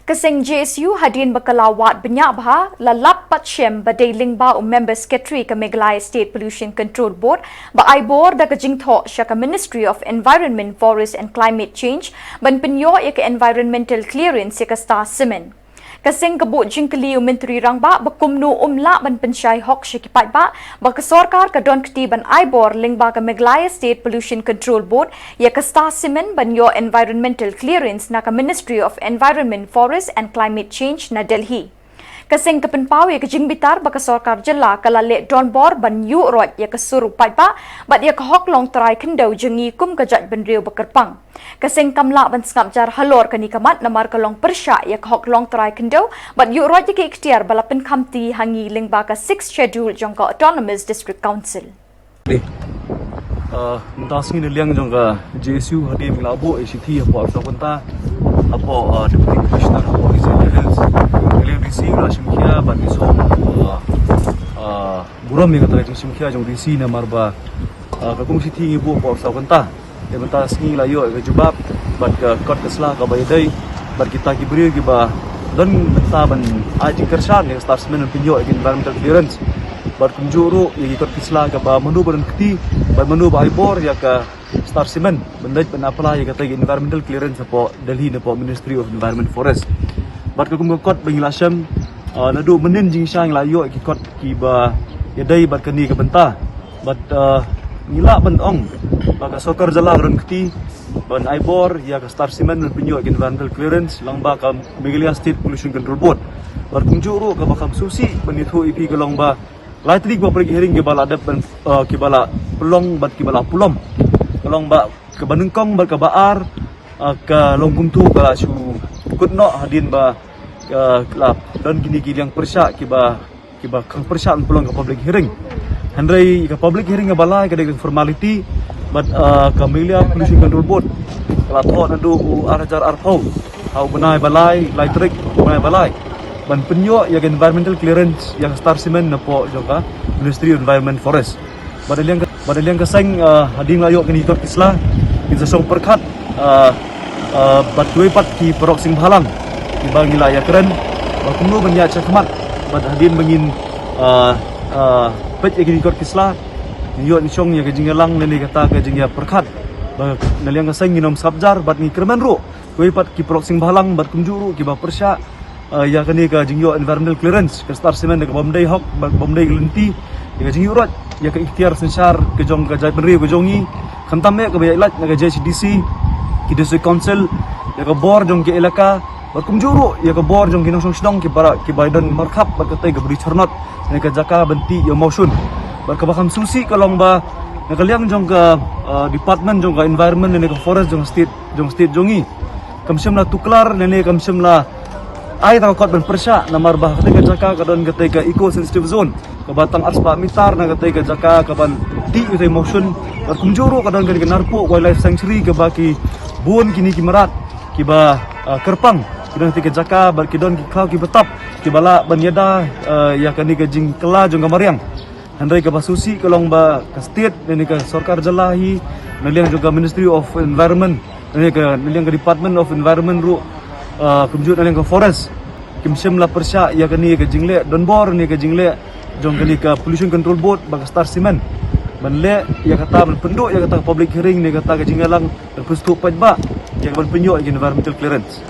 Kasing JSU hadien bakalawat banyak bah lalap patsyem badai lingba member secretary ke Meghalaya State Pollution Control Board ba aibor da ke jingioh sya ke Ministry of Environment, Forest and Climate Change ban penyo ya ke environmental clearance ya ke star semen. Kasing kebuk jingkeli menteri rangba bakumnu umla ban pensyai hok syikipat ba ke sorkar ke don keti ban aibor lingba ke Meghalaya State Pollution Control Board ya ke star semen ban yo environmental clearance na ke Ministry of Environment, Forest and Climate Change na Delhi. Kasing kepenpau ya ke jingbitar baka sorkar jela kalale don bor ban yu rot ya ke suru paipa bat ya ke hok long terai kendau jengi kum kejat ban riu bekerpang. Kasing kamla ban skap jar halor kani kamat namar kalong persya ya ke hok long terai kendau bat yu rot ya ke ikhtiar balapen kamti hangi ling baka 6 schedule jongka Autonomous District Council. Mentasing ni liang jongka JSU hadien melabo ACT apa kynta apa Deputy Commissioner apa Izin Health liang DC la simkhia ban isom buram ni kata jong simkhia jong DC na marba kakung city ibu apa kynta ya mentasing la yo ke jubab ban ke kot kesla ka baydai ban kita kibri ke ba dan benta ban aji kersan yang start semen pinyo environmental clearance bar kunjuru yang ikut kisla ke ba menu badan keti bar menu ba aibor ya ke star semen bendaj ban apply ya kata environmental clearance apo Delhi na po Ministry of Environment, Forest bar ke kumkot bangilasam nadu menen jing syang layo ikot ki ba ya dai bar kani ke benta bat ngila ban ong ba sokar jala ron keti ban aibor ya ke star semen pinyo environmental clearance lang ba ka Meghalaya State Pollution Control Board bar kunjuru ke bakam susi benithu ipi gelong ba Laitrik ba pergi hering ke bala adap ke bala pelong bat ke bala pulom. Pelong ba ke Banengkong ba ke Baar ke Longkuntu ke su kutno hadin ba ke lap dan gini yang persya ke ba kang persya pelong ke public hearing. Handrai ke public hearing ke bala ke formality bat ke Meghalaya Pollution Control Board. Kala tho nadu arajar arpau. Au benai balai laitrik benai balai. Ban penyo yang environmental clearance yang star semen na po joka Ministry of Environment, Forest badaliang kaseng hading layo kini ikut kisla kita song perkat bat dua pat ki perok sing halang di bangila ya keren kumno banya cakmat bat hadin bangin pet kini ikut kisla yo ni song ya kejingelang nene kata kejingya perkat naliang kaseng nginom sabjar bat ni kerman ro dua pat ki perok sing halang bat kumjuru ki ba persya ya kani ka jingioh environmental clearance ke star semen ke bomdai hok bomdai lenti ke jingioh rot ya ke ikhtiar sensar ke jong ke jai penriu ke jongi khantam ke bayat na ke JSU ki district council ya ke bor jong ke elaka berkum juru ya ke bor jong kinong Shillong ke para ke baidan markhap berkatai ke beri chornot ne ke jaka benti ya motion berkabakam susi kalong ba na kaliang jong ke department jong ke environment ne ke forest jong state jongi kamsem la tuklar ne kamsem la ai takot ban persya namar bah ketika jaka kadon ketika eco sensitive zone ke batang arspa mitar na ketika jaka kaban ti utai motion berkunjuru kadon ke narpo wildlife sanctuary ke baki bun kini kimerat ki ba kerpang kidon ketika jaka bar kidon ki kau ki betap ki bala banyada ya kani ke jing kela jong gamariang handai ke basusi kolong ba ke state ni ke sorkar jalahi naliang juga Ministry of Environment ni ke naliang ke Department of Environment ru kumjut naliang ke forest kimsem la persya ya kani ke jingle donbor ni ke jingle jong kani ke Pollution Control Board bag star semen banle ya kata penduk ya kata public hearing ni kata ke jinggalang terpustu pajba ya ban penyo environmental clearance.